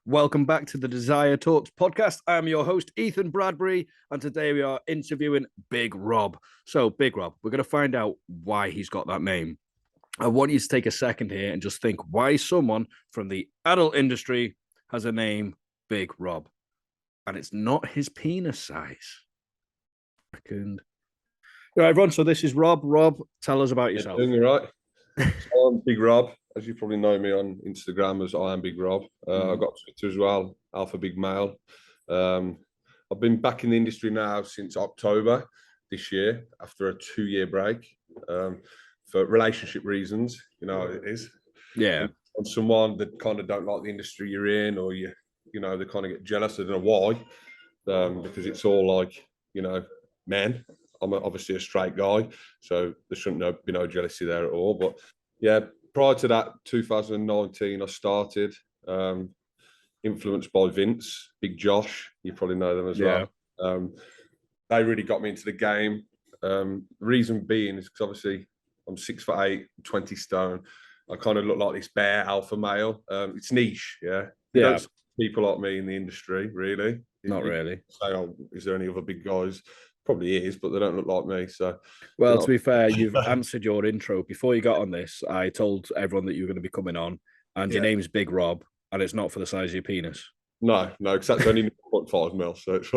Welcome back to the Desire Talks podcast. I'm your host, Ethan Bradbury, and today we are interviewing Big Rob. So, Big Rob, we're going to find out why he's got that name. I want you to take a second here and just think why someone from the adult industry has a name, Big Rob. And it's not his penis size. Second. All right, everyone, so this is Rob. Rob, tell us about yourself. Doing all right. So I'm Big Rob. As you probably know me on Instagram as I am Big Rob. I've got Twitter as well, Alpha Big Male. I've been back in the industry now since October this year after a 2-year break for relationship reasons. You know what it is. Yeah. And someone that kind of don't like the industry you're in, or you know, they kind of get jealous. I don't know why, because it's all like, you know, men. I'm obviously a straight guy, so there shouldn't be no jealousy there at all. But yeah, prior to that, 2019, I started, influenced by Vince, Big Josh. You probably know them as well. They really got me into the game. Reason being is because obviously I'm 6'8", 20 stone. I kind of look like this bear alpha male. It's niche, yeah. You don't see people like me in the industry, really. Not really. Say, oh, is there any other big guys? Probably is, but they don't look like me. So, well, to be fair, you've answered your intro before you got on this. I told everyone that you were going to be coming on, and your name's Big Rob, and it's not for the size of your penis. No, because that's only 0.5 mil. So it's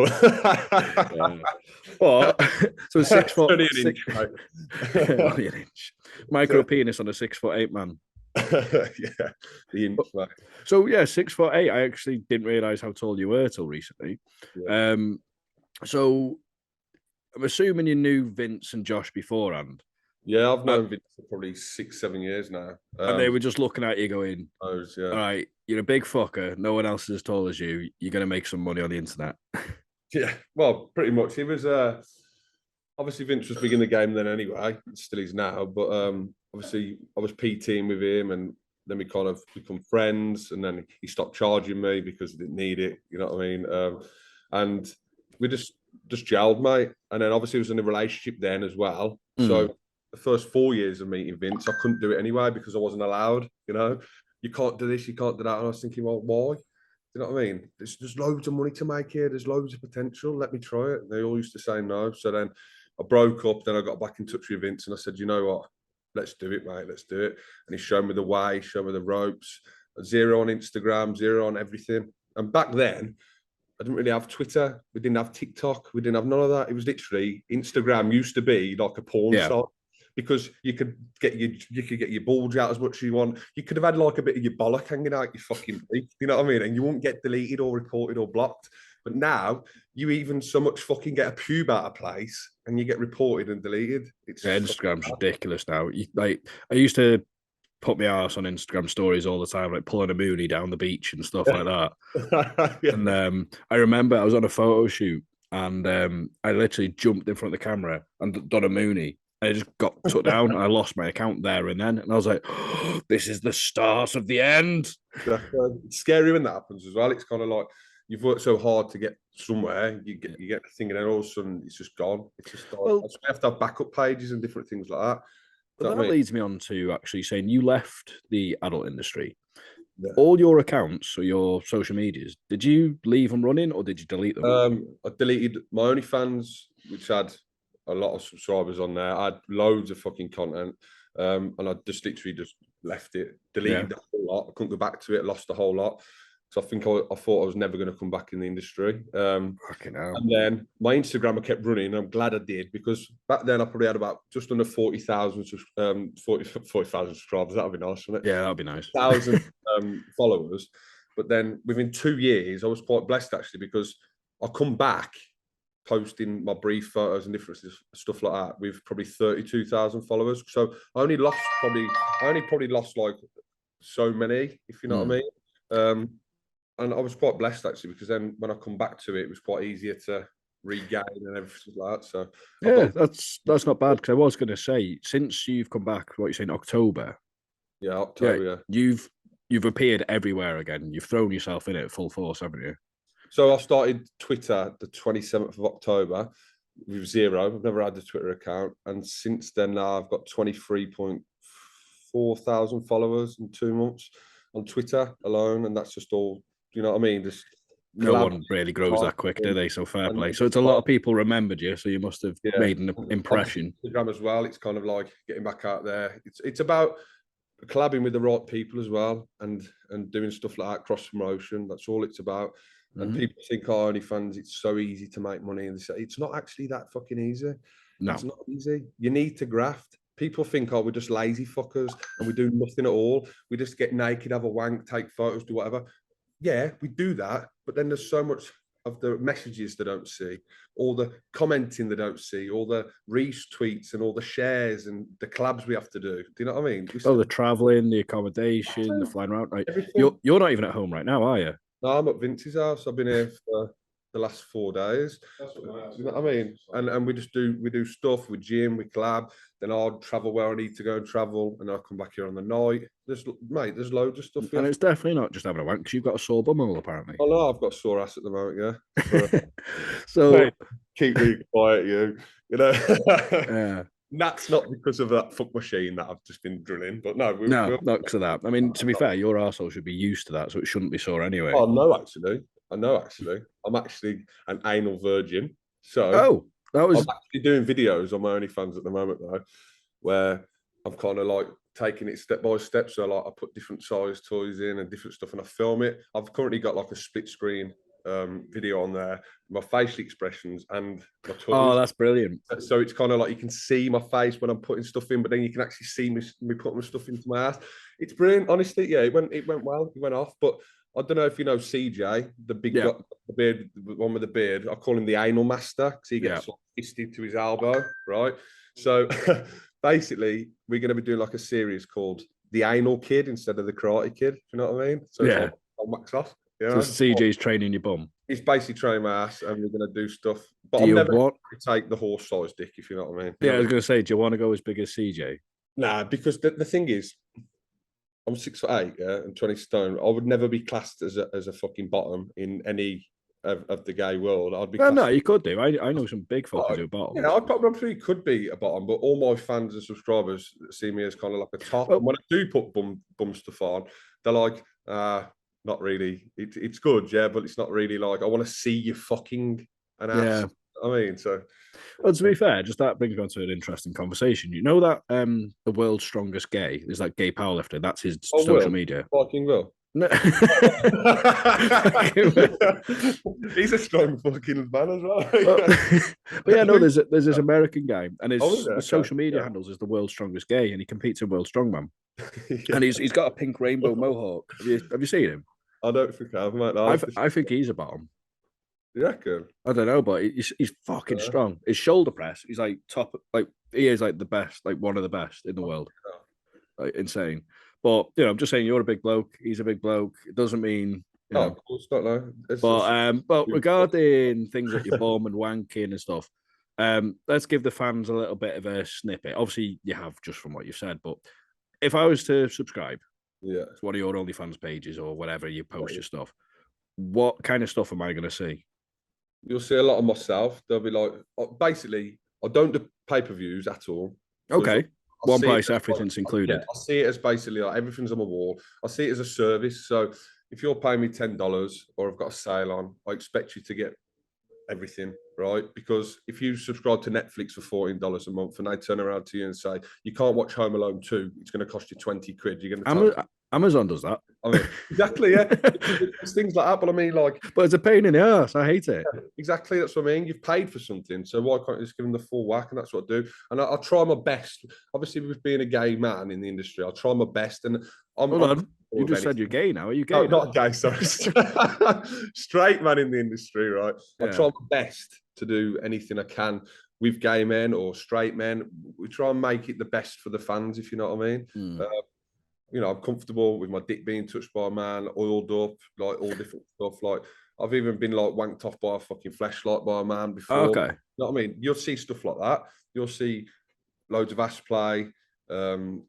but so it's 6 foot. Only an inch, only an inch. Micro penis on a 6'8" man. Yeah, the inch, mate. So yeah, 6'8". I actually didn't realize how tall you were till recently. Yeah. So I'm assuming you knew Vince and Josh beforehand. Yeah, I've known Vince for probably 6-7 years now. And they were just looking at you going, all right, you're a big fucker. No one else is as tall as you. You're going to make some money on the internet. Yeah, well, pretty much. He was, obviously Vince was big in the game then anyway. Still is now. But obviously I was PTing with him, and then we kind of become friends. And then he stopped charging me because he didn't need it. You know what I mean? And we just gelled, mate. And then obviously he was in a relationship then as well. So the first 4 years of meeting Vince, I couldn't do it anyway because I wasn't allowed. You know, you can't do this, you can't do that. And I was thinking, well, why? You know what I mean? There's loads of money to make here. There's loads of potential. Let me try it. And they all used to say no. So then I broke up. Then I got back in touch with Vince, and I said, you know what? Let's do it, mate. Let's do it. And he showed me the way, showed me the ropes. 0 on Instagram, 0 on everything. And back then, I didn't really have Twitter. We didn't have TikTok. We didn't have none of that. It was literally Instagram used to be like a porn site, because you could get your bulge out as much as you want. You could have had like a bit of your bollock hanging out your fucking feet. You know what I mean? And you won't get deleted or reported or blocked. But now you even so much fucking get a pube out of place and you get reported and deleted. It's Instagram's ridiculous now. I used to put my ass on Instagram stories all the time, like pulling a moonie down the beach and stuff like that. And I remember I was on a photo shoot, and I literally jumped in front of the camera and done a moonie. I just got took down, and I lost my account there and then. And I was like, oh, this is the start of the end. It's scary when that happens as well. It's kind of like you've worked so hard to get somewhere, you get the thing, and then all of a sudden it's just gone. It's just like, you have to have backup pages and different things like that. But that leads me on to actually saying you left the adult industry. Yeah. All your accounts or your social medias, did you leave them running or did you delete them? I deleted my OnlyFans, which had a lot of subscribers on there. I had loads of fucking content, and I just literally just left it, deleted the whole lot. I couldn't go back to it, lost the whole lot. So I think I thought I was never going to come back in the industry. And then my Instagram, I kept running. And I'm glad I did, because back then I probably had about just under 40,000 subscribers. That'd be nice, wouldn't it? Yeah, that'd be nice. 1,000 followers. But then within 2 years, I was quite blessed actually, because I come back posting my brief photos and different stuff like that with probably 32,000 followers. So I only probably lost like so many, if you know what I mean. And I was quite blessed actually, because then when I come back to it, it was quite easier to regain and everything like that. So yeah, that's not bad, because I was going to say, since you've come back, what you're saying, October. Yeah, October. Yeah. You've appeared everywhere again. You've thrown yourself in it full force, haven't you? So I started Twitter the 27th of October with 0. I've never had a Twitter account, and since then now I've got 23.4 thousand followers in 2 months on Twitter alone, and that's just all you know what I mean? Just no one really grows that quick, do they? So fair play. So it's a lot of people remembered you, so you must have made an impression. Instagram as well. It's kind of like getting back out there. It's about collabing with the right people as well, and doing stuff like that, cross promotion. That's all it's about. And people think, oh, OnlyFans, it's so easy to make money, and it's not actually that fucking easy. No, it's not easy. You need to graft. People think, oh, we're just lazy fuckers and we do nothing at all. We just get naked, have a wank, take photos, do whatever. Yeah, we do that, but then there's so much of the messages they don't see, all the commenting they don't see, all the retweets and all the shares and the collabs we have to do. Do you know what I mean? The traveling, the accommodation, the flying around. Right? You're not even at home right now, are you? No, I'm at Vince's house. I've been here for the last 4 days. You know what I mean? And we do stuff, we gym, we collab. Then I'll travel where I need to go and travel, and I'll come back here on the night. There's loads of stuff. And it's definitely not just having a wank, because you've got a sore bum hole, apparently. Oh no, I've got a sore ass at the moment, yeah. So mate, keep me quiet, you know. Yeah. That's not because of that fuck machine that I've just been drilling, but no, not because of that. I mean, to be fair, your arsehole should be used to that, so it shouldn't be sore anyway. Oh no, actually. I'm actually an anal virgin. So I'm actually doing videos on my OnlyFans at the moment though, where I'm kind of like taking it step by step. So like I put different size toys in and different stuff, and I film it. I've currently got like a split screen video on there, my facial expressions and my toys. Oh, that's brilliant. So it's kind of like you can see my face when I'm putting stuff in, but then you can actually see me putting my stuff into my ass. It's brilliant, honestly. Yeah, it went well. It went off, but I don't know if you know CJ, the big guy, the beard, the one with the beard. I call him the anal master because he gets like fisted to his elbow, right? So basically, we're going to be doing like a series called The Anal Kid instead of the Karate Kid. Do you know what I mean? So it's like, I'll max off. So CJ's training your bum. He's basically training my ass, and we're going to do stuff. But do I'm you never want to take the horse size dick, if you know what I mean. Yeah, I was going to say, do you want to go as big as CJ? Nah, because the thing is, I'm 6'8", and 20 stone. I would never be classed as a fucking bottom in any of the gay world. I'd be. No, you could do. I know some big fuckers who are bottom. Yeah, I probably could be a bottom, but all my fans and subscribers see me as kind of like a top. And when I do put bum stuff on, they're like, not really. It's good, yeah, but it's not really like I want to see you fucking an ass. I mean, so. Well, to be fair, just that brings me on to an interesting conversation. You know that the world's strongest gay is that gay powerlifter. That's his social media. Fucking Will. No. He's a strong fucking man as well. But yeah, no, there's this American guy, and his social media handles is the world's strongest gay, and he competes in World Strongman. And he's got a pink rainbow mohawk. Have you seen him? I don't think I have, mate. No, I think he's a bottom. You reckon? I don't know, but he's fucking strong. His shoulder press, he's like top, like he is like the best, like one of the best in the world. Like insane. But you know, I'm just saying you're a big bloke. He's a big bloke. It doesn't mean. Of course not. No. But regarding things like your bum and wanking and stuff, let's give the fans a little bit of a snippet. Obviously, you have just from what you've said, but if I was to subscribe, to one of your OnlyFans pages or whatever you post your stuff, what kind of stuff am I going to see? You'll see a lot of myself. They'll be like, basically, I don't do pay-per-views at all. Okay. One price, everything's included. I see it as basically like everything's on my wall. I see it as a service. So if you're paying me $10 or I've got a sale on, I expect you to get everything, right? Because if you subscribe to Netflix for $14 a month and they turn around to you and say, you can't watch Home Alone 2, it's going to cost you 20 quid. You're going to Amazon does that. I mean, exactly, yeah. It's things like that, but I mean, like... But it's a pain in the ass. I hate it. Yeah, exactly, that's what I mean. You've paid for something, so why can't you just give them the full whack? And that's what I do. And I'll try my best. Obviously, with being a gay man in the industry, I'll try my best. And Hold on. You just said you're gay now. Are you gay? No, not gay, sorry. Straight man in the industry, right? I try my best to do anything I can with gay men or straight men. We try and make it the best for the fans, if you know what I mean. You know, I'm comfortable with my dick being touched by a man, oiled up, like all different stuff. Like I've even been like wanked off by a fucking fleshlight by a man before. Okay. You know what I mean? You'll see stuff like that. You'll see loads of ass play. You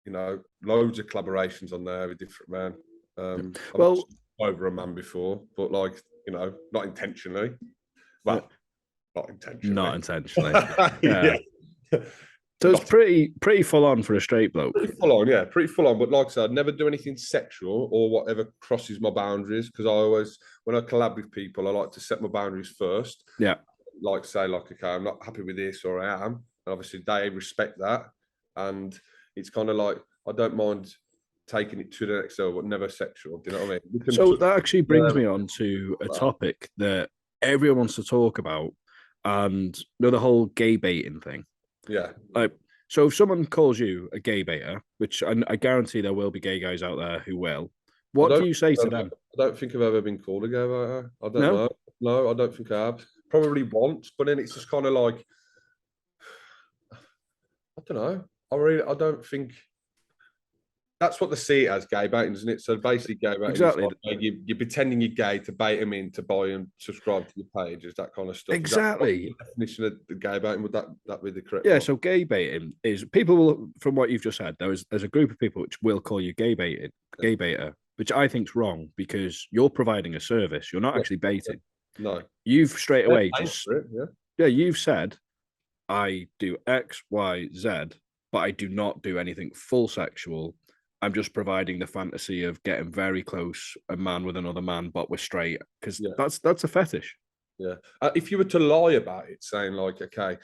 know, loads of collaborations on there with different men. I've over a man before, but like, you know, not intentionally. Well, not intentionally. Not intentionally. Yeah. So it's pretty full on for a straight bloke. Pretty full on, yeah, pretty full on. But like I said, I'd never do anything sexual or whatever crosses my boundaries, because I always, when I collab with people, I like to set my boundaries first. Yeah. Like say, like, okay, I'm not happy with this, or I am. And obviously they respect that. And it's kind of like, I don't mind taking it to the next level, but never sexual. Do you know what I mean? So that actually brings me on to a topic that everyone wants to talk about, and the whole gay baiting thing. Yeah. Like, so if someone calls you a gay baiter, which I guarantee there will be gay guys out there who will, what do you say to them? I don't think I've ever been called a gay baiter. I don't know. No, I don't think I have. Probably once, but then it's just kind of like, I don't know. I don't think that's what they see it as, gay baiting, isn't it? So basically, gay baiting exactly. Is like you're pretending you're gay to bait them in to buy and subscribe to your page, is that kind of stuff. Exactly. The definition of the gay baiting, would that be the correct? Yeah. one? So gay baiting is people will, from what you've just said, there's a group of people which will call you gay baiter, which I think's wrong, because you're providing a service. You're not actually baiting. No. You've straight away just yeah. You've said, I do X, Y, Z, but I do not do anything full sexual. I'm just providing the fantasy of getting very close, a man with another man, but we're straight, because that's a fetish. Yeah. If you were to lie about it, saying like, okay,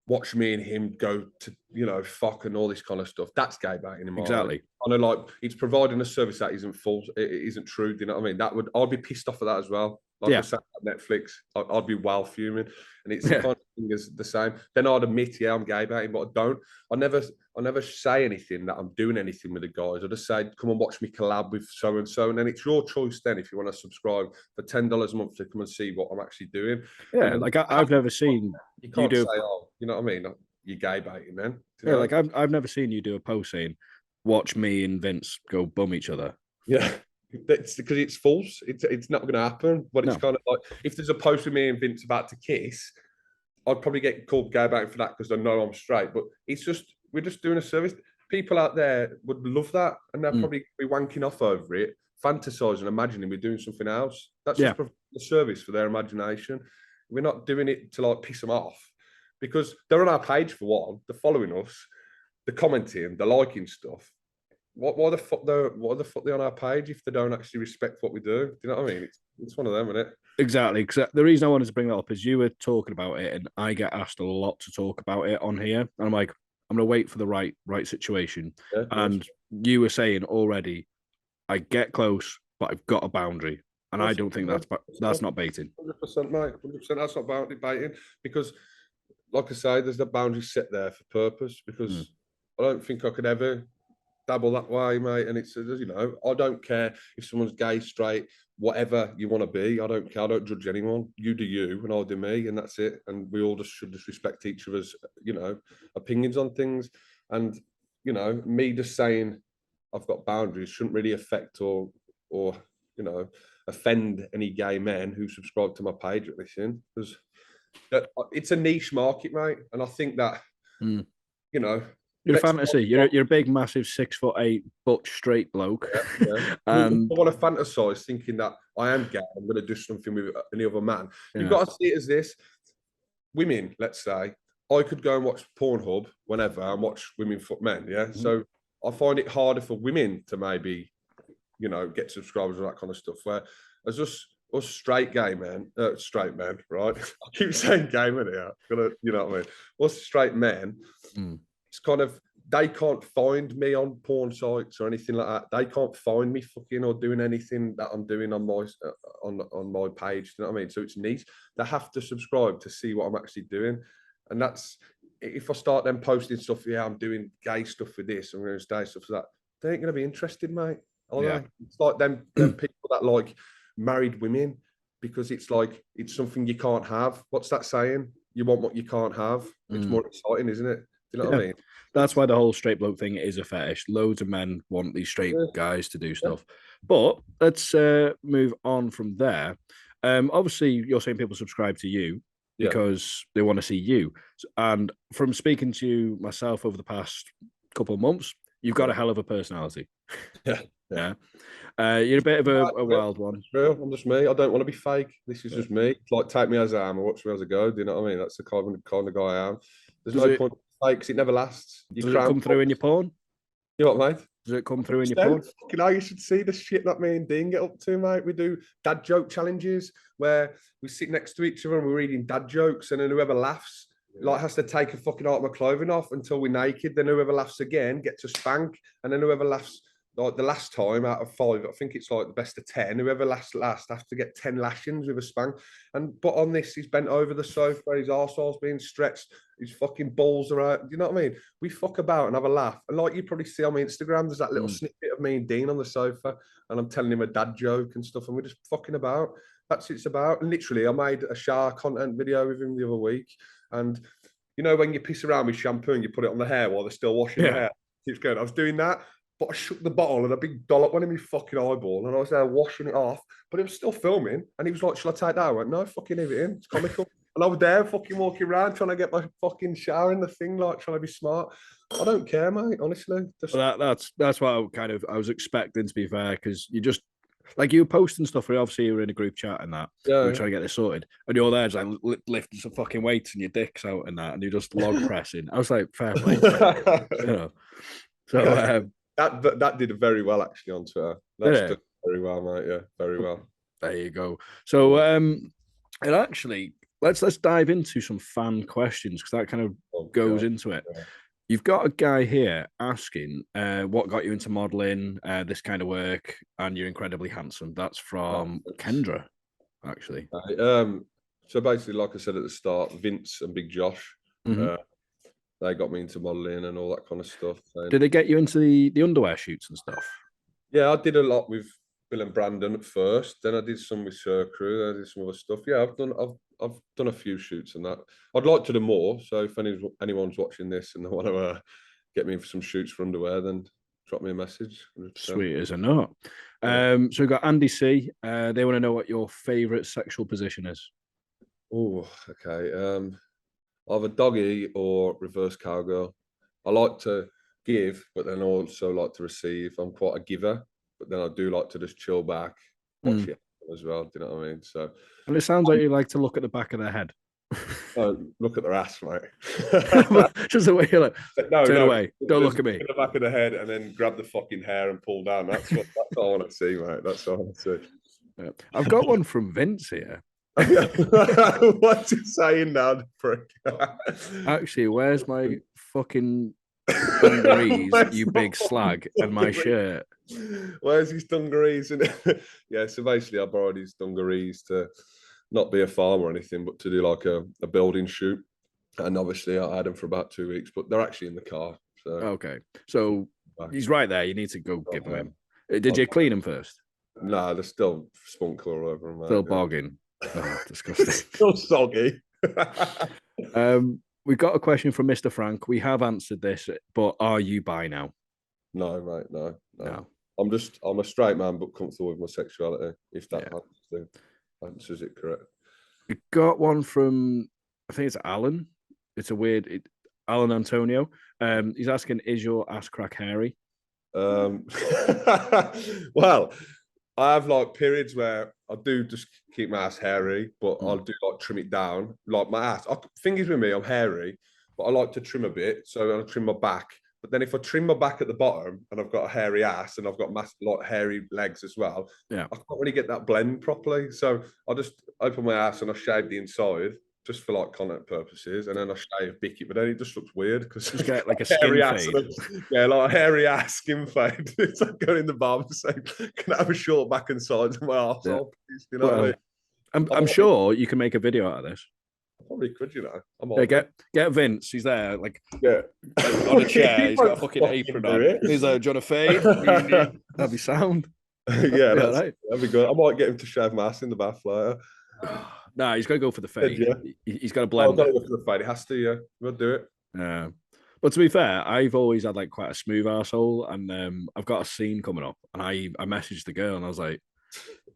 watch me and him go to, fuck and all this kind of stuff, that's gay baiting in my Exactly. I know, like, it's providing a service that isn't false, it isn't true. Do you know what I mean? I'd be pissed off at that as well. Like I said, Netflix, I'd be well fuming, and it's the kind of thing is the same. Then I'd admit, yeah, I'm gay baiting, but I don't. I never say anything that I'm doing anything with the guys. I just say, come and watch me collab with so and so, and then it's your choice. Then, if you want to subscribe for $10 a month to come and see what I'm actually doing. Yeah, like I've never seen you can't say, oh, you know what I mean? You're gay baiting, then. Yeah, like I've never seen you do a post saying, "Watch me and Vince go bum each other." Yeah. That's because it's false. It's not going to happen. But it's kind of like, if there's a post with me and Vince about to kiss, I'd probably get called gay baiting for that, because I know I'm straight. But it's just, we're just doing a service. People out there would love that, and they'll probably be wanking off over it, fantasizing, imagining we're doing something else. That's just a service for their imagination. We're not doing it to like piss them off, because they're on our page for one. They're following us, they're commenting, they're liking stuff. Why the fuck they're on our page if they don't actually respect what we do? Do you know what I mean? It's one of them, isn't it? Exactly. Because the reason I wanted to bring that up is you were talking about it, and I get asked a lot to talk about it on here, and I'm like, I'm gonna wait for the right situation. Yeah, and you were saying already, I get close, but I've got a boundary, and I don't think that's not baiting. 100%, mate. 100%. That's not baiting, because, like I say, there's the boundary set there for purpose. Because I don't think I could ever dabble that way, mate. And it's, I don't care if someone's gay, straight, whatever you want to be. I don't care. I don't judge anyone. You do you, and I'll do me, and that's it. And we all should respect each other's, opinions on things. And me just saying I've got boundaries shouldn't really affect or offend any gay men who subscribe to my page or anything, because it's a niche market, mate. And I think that you're a fantasy. You're a big, massive 6'8" butch straight bloke. Yeah. I want to fantasize thinking that I am gay. I'm going to do something with any other man. You've got to see it as this: women, let's say, I could go and watch Pornhub whenever and watch women fuck men. Yeah. So I find it harder for women to maybe, get subscribers and that kind of stuff. Where as us straight men, right? I keep saying gay men here. You know what I mean? Us straight men. It's kind of, they can't find me on porn sites or anything like that. They can't find me fucking or doing anything that I'm doing on my on my page. You know what I mean? So it's neat. They have to subscribe to see what I'm actually doing, and that's, if I start then posting stuff. Yeah, I'm doing gay stuff with this. I'm going to gay stuff for that. They ain't going to be interested, mate. It's like them people that like married women, because it's like it's something you can't have. What's that saying? You want what you can't have. It's more exciting, isn't it? You know what I mean? That's why the whole straight bloke thing is a fetish. Loads of men want these straight guys to do stuff. But let's move on from there. Obviously, you're saying people subscribe to you because they want to see you. And from speaking to you myself over the past couple of months, you've got a hell of a personality. Yeah. You're a bit of a wild one. I'm just me. I don't want to be fake. This is just me. It's like, take me as I am or watch me as I go. Do you know what I mean? That's the kind of guy I am. There's no point fake 'cause it never lasts. Does it come through in your porn? You know what, mate? Does it come through in your porn? Fucking hell, you should see the shit that me and Dean get up to, mate. We do dad joke challenges where we sit next to each other and we're reading dad jokes, and then whoever laughs like has to take a fucking item of clothing off until we're naked. Then whoever laughs again gets a spank, and then whoever laughs like the last time out of 5, I think it's like the best of 10. Whoever laughs last has to get 10 lashings with a spank. But on this, he's bent over the sofa, his arsehole's being stretched, his fucking balls are out. Do you know what I mean? We fuck about and have a laugh. And like you probably see on my Instagram, there's that little snippet of me and Dean on the sofa, and I'm telling him a dad joke and stuff, and we're just fucking about. That's what it's about. And literally, I made a shower content video with him the other week. And you know, when you piss around with shampoo and you put it on the hair while they're still washing the hair, keeps going. I was doing that, but I shook the bottle and a big dollop went in my fucking eyeball, and I was there washing it off, but it was still filming. And he was like, "Shall I take that?" I went, "No, fucking leave it in. It's comical." And I was there fucking walking around trying to get my fucking shower in the thing, like trying to be smart. I don't care, mate, honestly. Well, that's what I was expecting, to be fair, because you just like you were posting stuff where obviously you were in a group chat and that. Yeah, we were trying to get this sorted. And you're there just like lifting some fucking weights and your dick's out and that, and you're just log pressing. I was like, fair play. You know. So that did very well actually on Twitter. That's done very well, mate. Yeah, very well. There you go. So and actually let's dive into some fan questions, because that kind of goes into it. Yeah. You've got a guy here asking what got you into modeling, this kind of work, and you're incredibly handsome. That's from Kendra, actually. So basically, like I said at the start, Vince and Big Josh, they got me into modeling and all that kind of stuff. And did they get you into the underwear shoots and stuff? Yeah, I did a lot with Bill and Brandon at first. Then I did some with Sir Crew. I did some other stuff. Yeah, I've done a few shoots and that. I'd like to do more. So if anyone's watching this and they want to get me for some shoots for underwear, then drop me a message. 100%. Sweet as a nut. So we've got Andy C. They want to know what your favourite sexual position is. Oh, okay. Either doggy or reverse cowgirl. I like to give, but then I also like to receive. I'm quite a giver, but then I do like to just chill back, watch it as well. Do you know what I mean? So, and it sounds like you like to look at the back of their head. Look at their ass, mate. Just the way you're like, turn away, don't look at me. The back of the head, and then grab the fucking hair and pull down. That's what I want to see, mate. That's what I want to see. Yeah. I've got one from Vince here. What's he saying now, prick? Actually, where's my fucking dungarees, you big slag, and my shirt? Where's his dungarees? Yeah, so basically I borrowed his dungarees to not be a farm or anything, but to do like a building shoot. And obviously I had them for about 2 weeks, but they're actually in the car. So. Okay. So he's right there. You need to go give them him. Did you clean them first? No, they're still spunk all over them. Still bogging. Oh, disgusting. Still soggy. We got a question from Mr. Frank. We have answered this, but are you bi now? No, mate, no. I'm a straight man, but comfortable with my sexuality. If that answers it correct. We got one from, I think it's Alan. It's a weird Alan Antonio. He's asking, is your ass crack hairy? Well, I have like periods where I do just keep my ass hairy, but I'll do like trim it down. Like my ass, thing is with me, I'm hairy, but I like to trim a bit. So I'll trim my back. But then if I trim my back at the bottom and I've got a hairy ass and I've got like hairy legs as well, I can't really get that blend properly. So I just open my ass and I shave the inside just for like content purposes, and then I shave Bicky, but then it just looks weird because you get like a skin fade. Like a hairy ass skin fade. It's like going in the barber saying, "Can I have a short back and sides of my arsehole, please?" You know what I mean? I'm sure you can make a video out of this. Probably could, you know. Get Vince. He's there, like on a chair. He's got a fucking apron on. He's like, "Do you want to fade?" That'd be sound. That'd be good. I might get him to shave my ass in the bath later. Nah, he's got to go for the fade. He's got to blend. I've got to go for the fade. He has to, yeah. We'll do it. Yeah. But to be fair, I've always had like quite a smooth arsehole, and I've got a scene coming up, and I messaged the girl and I was like,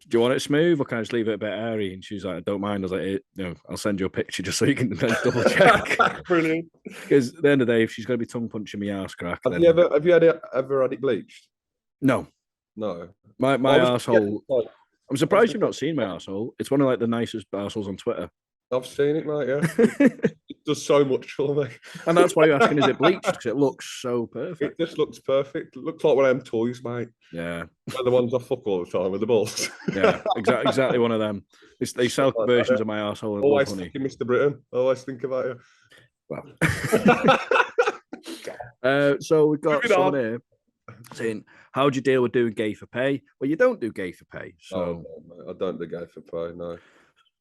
"Do you want it smooth or can I just leave it a bit airy?" And she's like, "I don't mind." I was like, I'll send you a picture just so you can double check. Brilliant. Because at the end of the day, if she's going to be tongue punching me ass crack, have you ever had it bleached? No. My arsehole. I'm surprised you've not seen my arsehole. It's one of like the nicest arseholes on Twitter. I've seen it, mate. Yeah, it does so much for me. And that's why you're asking, is it bleached? Because it looks so It perfect. just looks perfect. It looks like one of them toys, mate. Yeah. They're the ones I fuck all the time with the balls. Yeah, exactly one of them. They sell Like versions that, of my arsehole and love always honey. thinking Mr. Britain. Always think about you. Well. So we've got Moving someone on. here saying, how do you deal with doing gay for pay? Well, you don't do gay for pay. So I don't do gay for pay, no.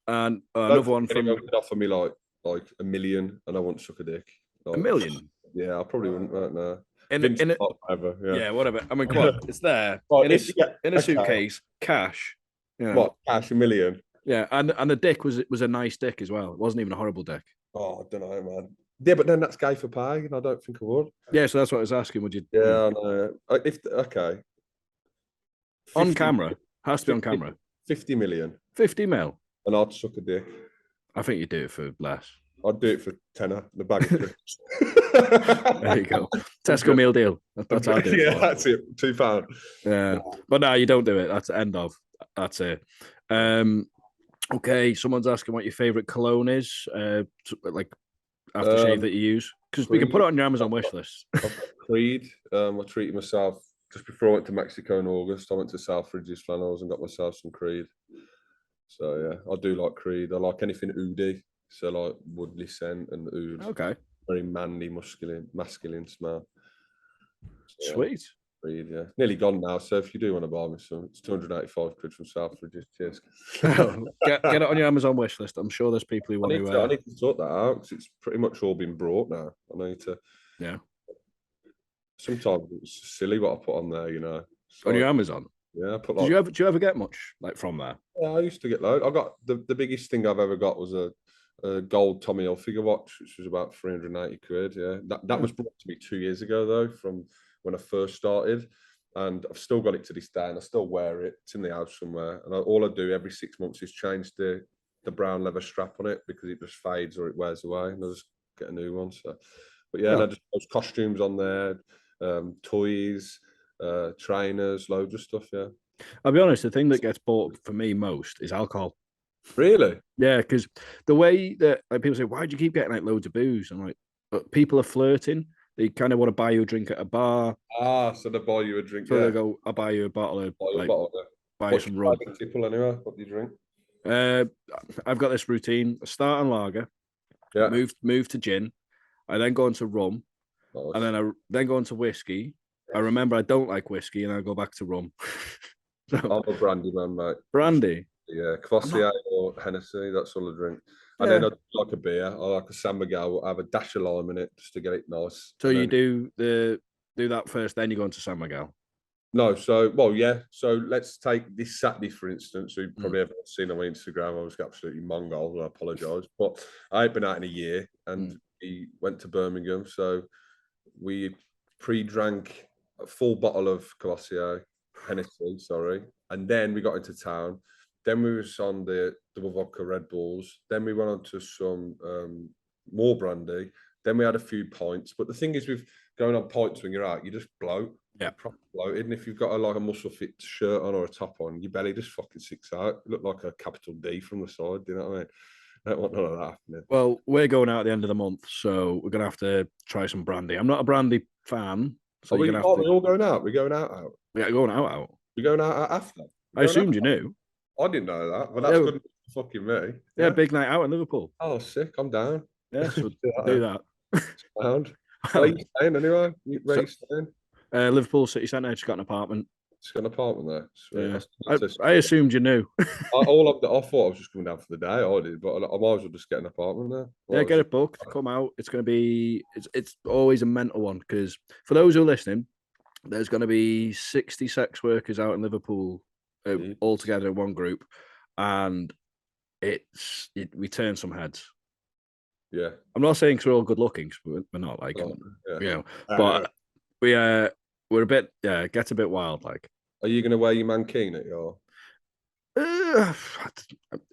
and another one from anyone could offer me like $1 million and I wouldn't suck a dick. Like, $1 million. Yeah, I probably wouldn't right now. In a, Whatever, yeah, whatever. I mean, come on, it's there Well, in a okay. suitcase, cash. You know. What, cash $1 million? Yeah, and the dick was a nice dick as well. It wasn't even a horrible dick. Oh, I don't know, man. Yeah, but then that's gay for pay, and I don't think I would. Yeah, so that's what I was asking. Would you? Yeah, I know. If okay, On camera, has to be on camera. 50 million, 50 mil, and I'd suck a dick. I think you'd do it for less. I'd do it for tenner, the bag of chips. There you go. Tesco meal deal. That's how I do it. Yeah, that's it. £2. Yeah, but no, you don't do it. That's the end of. That's it. Okay, someone's asking what your favorite cologne is. Like aftershave that you use, because we can put it on your Amazon wish list. Creed. I treated myself just before I went to Mexico in August. I went to Selfridges Flannels and got myself some Creed. So yeah, I do like Creed. I like anything oody. So like woodley scent and oud. Okay. Very manly, masculine smell. So, Sweet. Creed, yeah. Nearly gone now. So if you do want to buy me some, it's 285 quid from Selfridges. Cheers. get it on your Amazon wish list. I'm sure there's people who want I need to sort that out because it's pretty much all been brought now. I need to. Yeah. Sometimes it's silly what I put on there, you know. On your Amazon. Yeah, I put like. Do you ever get much like from there? Yeah, I used to get loads. I got the biggest thing I've ever got was a gold Tommy Hilfiger watch, which was about 380 quid. Yeah, that was brought to me 2 years ago though, from when I first started, and I've still got it to this day, and I still wear it. It's in the house somewhere, and all I do every 6 months is change the brown leather strap on it because it just fades or it wears away, and I just get a new one. So, but yeah, and I just those costumes on there, toys, trainers, loads of stuff. Yeah, I'll be honest. The thing that gets bought for me most is alcohol. Really? Yeah, because the way that like, people say, "Why do you keep getting like loads of booze?" I'm like, but people are flirting. They kind of want to buy you a drink at a bar. So they buy you a drink. So they go, "I'll buy you a bottle of buy you some rum." People anyway. What do you drink? I've got this routine: I start on lager, move to gin, I then go into rum, and then I then go into whiskey. I remember I don't like whiskey, and I go back to rum. So, I'm a brandy man, mate. Brandy. Yeah, Kvassier or Hennessy, that's all I drink. And then I like a beer. I like a San Miguel. I have a dash of lime in it just to get it nice. So you do that first, then you go into San Miguel. No, so yeah. So let's take this Saturday for instance. You probably haven't seen on my Instagram. I was absolutely mongol, and I apologise. But I ain't been out in a year, and we went to Birmingham. So we pre-drank a full bottle of Kvassier, Hennessy, sorry, and then we got into town. Then we was on the double vodka Red Bulls. Then we went on to some more brandy. Then we had a few pints. But the thing is, with going on pints when you're out, you just bloat. Yeah, proper bloated. And if you've got a muscle fit shirt on or a top on, your belly just fucking sticks out. You look like a capital D from the side. Do you know what I mean? I don't want none of that happening. Well, we're going out at the end of the month, so we're gonna have to try some brandy. I'm not a brandy fan. So we all going out? We're going out. Yeah, going out. We're going out after. I assumed you knew. I didn't know that, but that's good for fucking me. Yeah, big night out in Liverpool. Oh, sick! I'm down. Yeah, so do that. Sound. Where are you staying anyway? Where are you staying? Liverpool City Centre. Just got an apartment. Just got an apartment there. Sweet. Yeah. I assumed you knew. I thought I was just coming down for the day. I did, but I might as well just get an apartment there. Yeah, get it booked. Come out. It's going to be. It's always a mental one because for those who are listening, there's going to be 60 sex workers out in Liverpool. All together in one group, and we turn some heads. Yeah, I'm not saying 'cause we're all good looking, we're not like but we're a bit gets a bit wild. Like, are you going to wear your mankini at your?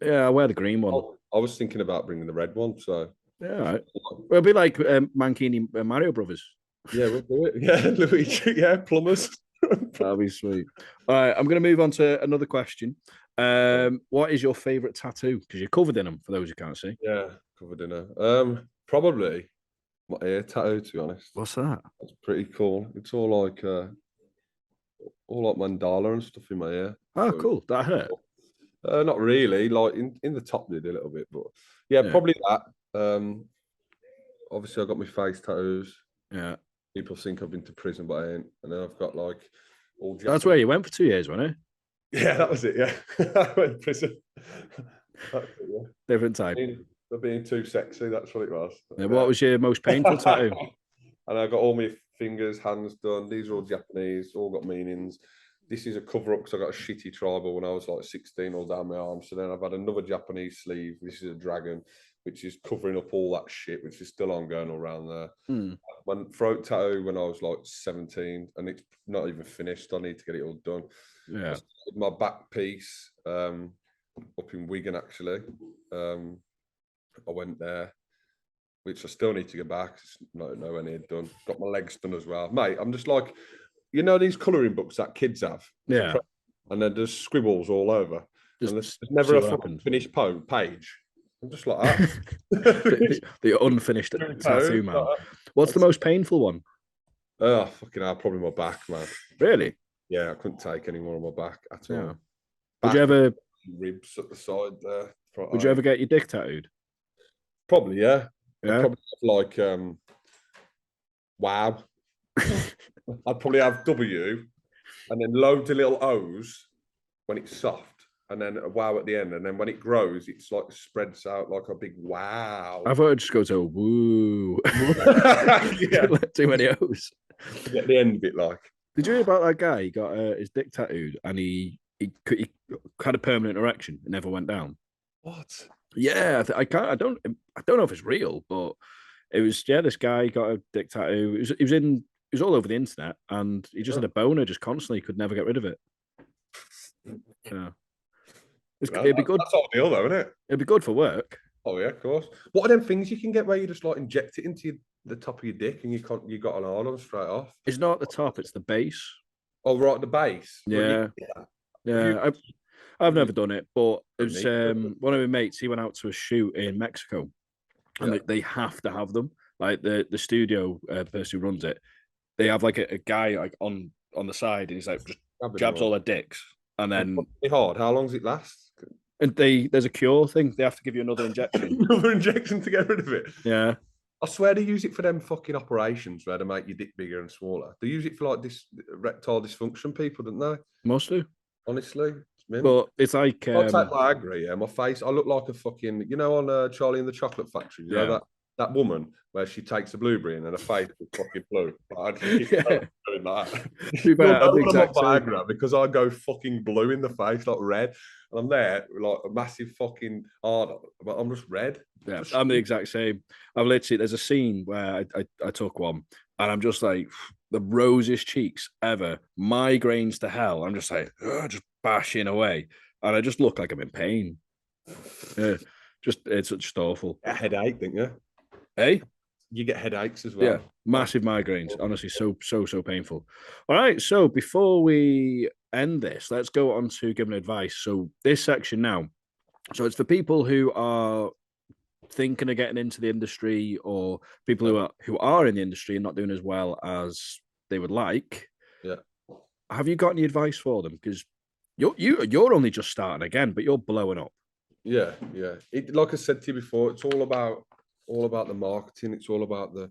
Yeah, I wear the green one. I was thinking about bringing the red one. So yeah, right. It'll be like Mankini Mario Brothers. Yeah, we'll do it. Yeah, Luigi. Yeah, plumbers. That'll be sweet. All right, I'm going to move on to another question. What is your favorite tattoo? Because you're covered in them. For those who can't see. Yeah, covered in her. Probably my ear tattoo. To be honest, What's that? that's pretty cool. It's all like mandala and stuff in my ear. Oh, So, cool. That hurt. not really. Like in the top did a little bit, but yeah, probably that. Obviously, I got my face tattoos. Yeah. People think I've been to prison, but I ain't. And then I've got like all. That's where you went for 2 years, wasn't it? Yeah, that was it. Yeah, I went to prison. Different type. For being too sexy, that's what it was. Yeah, what was your most painful tattoo? And I got all my fingers, hands done. These are all Japanese, all got meanings. This is a cover up because I got a shitty tribal when I was like 16 all down my arm. So then I've had another Japanese sleeve. This is a dragon, which is covering up all that shit, which is still ongoing all around there. My throat tattoo when I was like 17, and it's not even finished. I need to get it all done. Yeah. My back piece up in Wigan, actually. I went there, which I still need to get back. It's nowhere near done. Got my legs done as well. Mate, I'm just like, you know, these colouring books that kids have? Yeah. And then there's scribbles all over. Just and there's never a finished page. I'm just like that. the unfinished tattoo, man. What's the most painful one? Oh, fucking hell, probably my back, man. Really? Yeah, I couldn't take any more on my back at all. Yeah. Would you ever... Ribs at the side there. Would you ever get your dick tattooed? Probably, yeah. Yeah. I'd probably have like wow. I'd probably have W and then loads of little O's when it's soft, and then a wow at the end, and then when it grows, it's like spreads out like a big wow. I thought I'd just go to a woo. Yeah. Too many O's. Get the end of it like. Did you hear about that guy? He got his dick tattooed, and he had a permanent erection. It never went down. What? Yeah, I don't know if it's real, but it was. Yeah, this guy got a dick tattoo. He was all over the internet, and he just had a boner just constantly. Could never get rid of it. Yeah, it'd be good. That's ideal, though, isn't it? It'd be good for work. Oh yeah, of course. What are them things you can get where you just like inject it into the top of your dick and you got an hard-on straight off? It's not the top; it's the base. Oh, right, the base. Yeah, yeah. I've never done it, but it was one of my mates. He went out to a shoot in Mexico, and they have to have them. Like the studio person who runs it, they have like a guy like on the side, and he's like just jabs all their dicks, and then hard. How long does it last? And there's a cure thing. They have to give you another injection. Another injection to get rid of it. Yeah. I swear they use it for them fucking operations where they make your dick bigger and smaller. They use it for like this erectile dysfunction people, don't they? Most do. Honestly. But it's like I take Viagra, yeah. My face, I look like a fucking, you know, on Charlie and the Chocolate Factory. You know that woman where she takes a blueberry and then her face is fucking blue. I just keep doing that. You'll know when I'm on Viagra because I go fucking blue in the face, like red, and I'm there with like a massive fucking hard, but I'm just red. Yeah, I'm the exact same. I've literally, there's a scene where I took one, and I'm just like the rosiest cheeks ever, migraines to hell. I'm just like just bashing away, and I just look like I'm in pain. Yeah, it's just awful. A headache, didn't you? Hey, you get headaches as well. Yeah, massive migraines. Honestly, so painful. All right, so before we end this, let's go on to giving advice. So this section now, so it's for people who are thinking of getting into the industry, or people who are in the industry and not doing as well as they would like. Yeah. Have you got any advice for them? Because you're only just starting again, but you're blowing up. Yeah. Like I said to you before, it's all about the marketing. It's all about the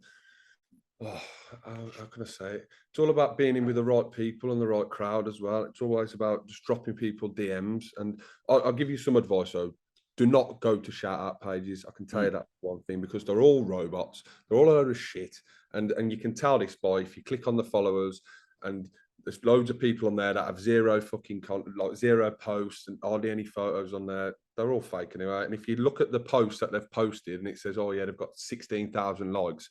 how can I say it? It's all about being in with the right people and the right crowd as well. It's always about just dropping people DMs. And I'll give you some advice. So do not go to shout out pages. I can tell you that one thing, because they're all robots. They're all a load of shit. And you can tell this by if you click on the followers, and there's loads of people on there that have zero fucking content, like zero posts and hardly any photos on there. They're all fake anyway. And if you look at the posts that they've posted and it says, oh yeah, they've got 16,000 likes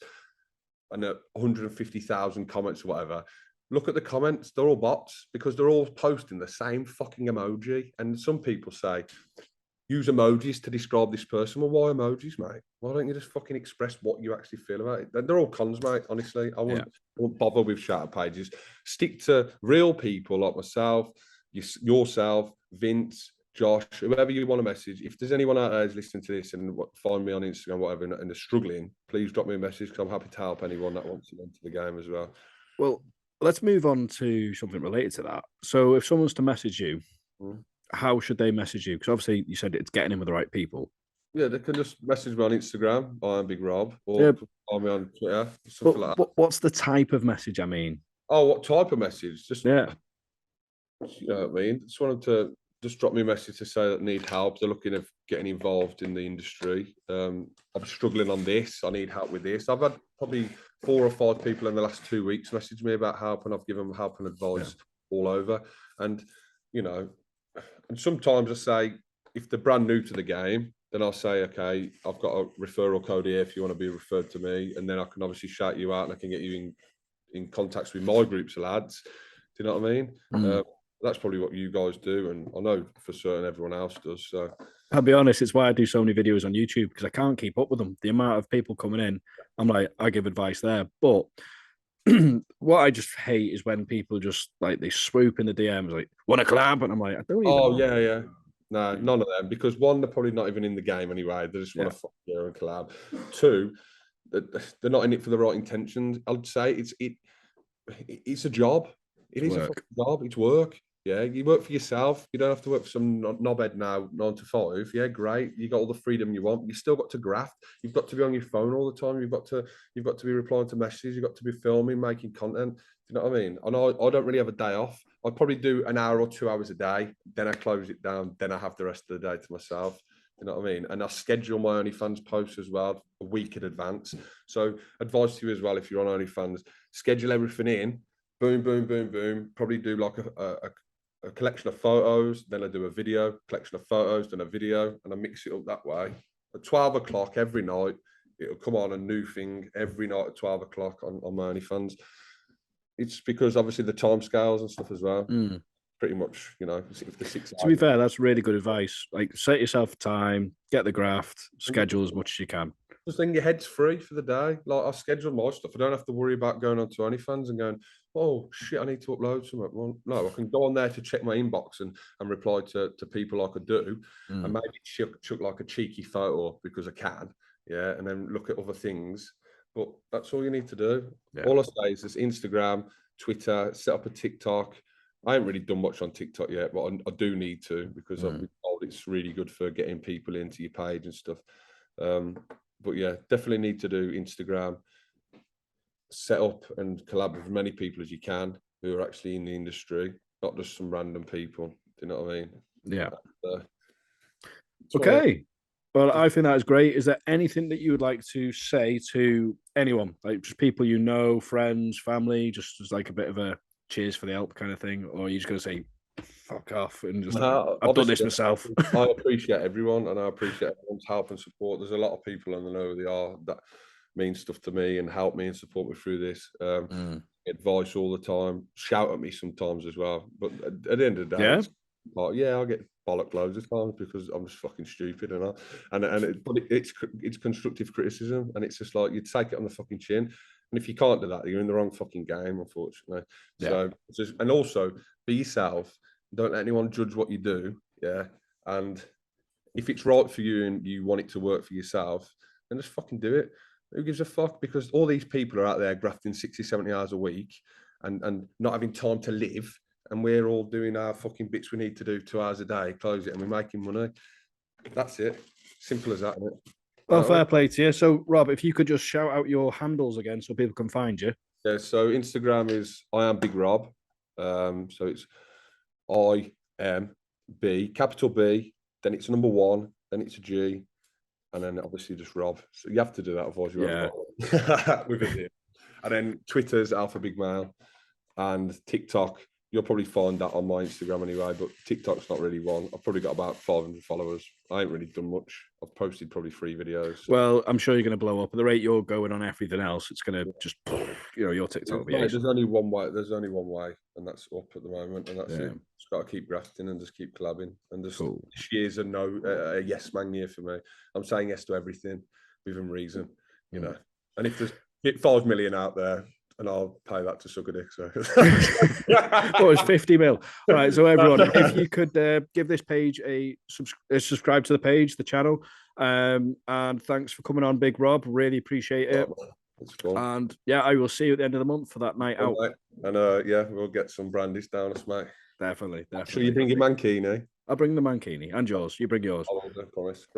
and 150,000 comments or whatever, look at the comments. They're all bots, because they're all posting the same fucking emoji. And some people say, use emojis to describe this person. Well, why emojis, mate? Why don't you just fucking express what you actually feel about it? They're all cons, mate. Honestly, I won't bother with shout pages. Stick to real people like myself, yourself, Vince, Josh, whoever you want to message. If there's anyone out there who's listening to this and find me on Instagram, whatever, and they're struggling, please drop me a message because I'm happy to help anyone that wants to enter the game as well. Well, let's move on to something related to that. So, if someone's to message you, how should they message you? Because obviously, you said it's getting in with the right people. Yeah, they can just message me on Instagram. I'm Big Rob, or find me on Twitter, something like that. What's the type of message? I mean, what type of message? Just you know what I mean. Just wanted to just drop me a message to say that I need help. They're looking at getting involved in the industry. I'm struggling on this. I need help with this. I've had probably 4 or 5 people in the last 2 weeks message me about help, and I've given them help and advice all over. And and sometimes I say, if they're brand new to the game, then I'll say, okay, I've got a referral code here if you want to be referred to me, and then I can obviously shout you out and I can get you in contacts with my groups of lads. Do you know what I mean? That's probably what you guys do, and I know for certain everyone else does. So I'll be honest, it's why I do so many videos on YouTube, because I can't keep up with them. The amount of people coming in, I'm like, I give advice there. But what I just hate is when people just like they swoop in the DMs like, want to collab? And I'm like, I don't even know. Yeah. No, none of them, because one, they're probably not even in the game anyway. They just want to fuck you and collab. 2, they're not in it for the right intentions. I'd say it's a job. It is a fucking job. It's work. Yeah, you work for yourself. You don't have to work for some knobhead now, 9 to 5. Yeah, great. You got all the freedom you want. You still got to graft. You've got to be on your phone all the time. You've got to be replying to messages. You've got to be filming, making content. Do you know what I mean? And I don't really have a day off. I'd probably do an hour or 2 hours a day. Then I close it down. Then I have the rest of the day to myself. You know what I mean? And I schedule my OnlyFans posts as well a week in advance. So advice to you as well, if you're on OnlyFans, schedule everything in. Boom, boom, boom, boom. Probably do like a collection of photos, then I do a video, collection of photos, then a video, and I mix it up that way. At 12 o'clock every night, it'll come on a new thing every night at 12 o'clock on my OnlyFans. It's because obviously the time scales and stuff as well. Pretty much, the 6 To be fair, that's really good advice. Like, set yourself time, get the graft, schedule as much as you can. Just then your head's free for the day. Like, I schedule my stuff. I don't have to worry about going onto OnlyFans and going, oh shit, I need to upload something. Well, no, I can go on there to check my inbox and reply to people like I do, and maybe chuck like a cheeky photo because I can, and then look at other things. But that's all you need to do. All I say is this: Instagram, Twitter, set up a TikTok. I haven't really done much on TikTok yet, but I do need to, because I've been told it's really good for getting people into your page and stuff. But yeah, definitely need to do Instagram. Set up and collab with as many people as you can who are actually in the industry, not just some random people. Do you know what I mean? Yeah. Okay. Well, I think that is great. Is there anything that you would like to say to anyone, like just people you know, friends, family, just as like a bit of a cheers for the help kind of thing, or are you just going to say fuck off and just I've done this myself? I appreciate everyone, and I appreciate everyone's help and support. There's a lot of people, and I know they are, that mean stuff to me and help me and support me through this. Advice all the time, shout at me sometimes as well. But at the end of the day, I'll get bollocked loads of times because I'm just fucking stupid, but it's constructive criticism, and it's just like you take it on the fucking chin. And if you can't do that, you're in the wrong fucking game, unfortunately. So and also be yourself. Don't let anyone judge what you do. Yeah. And if it's right for you and you want it to work for yourself, then just fucking do it. Who gives a fuck? Because all these people are out there grafting 60, 70 hours a week and not having time to live. And we're all doing our fucking bits we need to do 2 hours a day, close it, and we're making money. That's it. Simple as that, isn't it? Well, fair play to you. So, Rob, if you could just shout out your handles again so people can find you. Yeah, so Instagram is I am Big Rob. So it's IMB, capital B, then it's a number 1, then it's a G, and then obviously just Rob. So you have to do that, otherwise you won't with it. And then Twitter's Alpha Big Mail, and TikTok. You'll probably find that on my Instagram anyway, but TikTok's not really one. I've probably got about 500 followers. I ain't really done much. I've posted probably 3 videos. So. Well, I'm sure you're going to blow up. At the rate you're going on everything else, it's going to just, your TikTok. There's only one way. There's only one way, and that's up at the moment, and that's it. Just got to keep grafting and just keep collabing. And just Cool. this year's a yes man year for me. I'm saying yes to everything within reason, you know. And if there's 5 million out there, and I'll pay that to suck a dick. So Oh, it's 50 mil. All right, so everyone, if you could give this page a subscribe to the page, the channel, and thanks for coming on, Big Rob. Really appreciate it. It's cool. And yeah, I will see you at the end of the month for that night out. Mate. And yeah, we'll get some brandies down us, mate. Definitely. Sure, you bring your mankini. I'll bring the mankini and yours. You bring yours. I promise.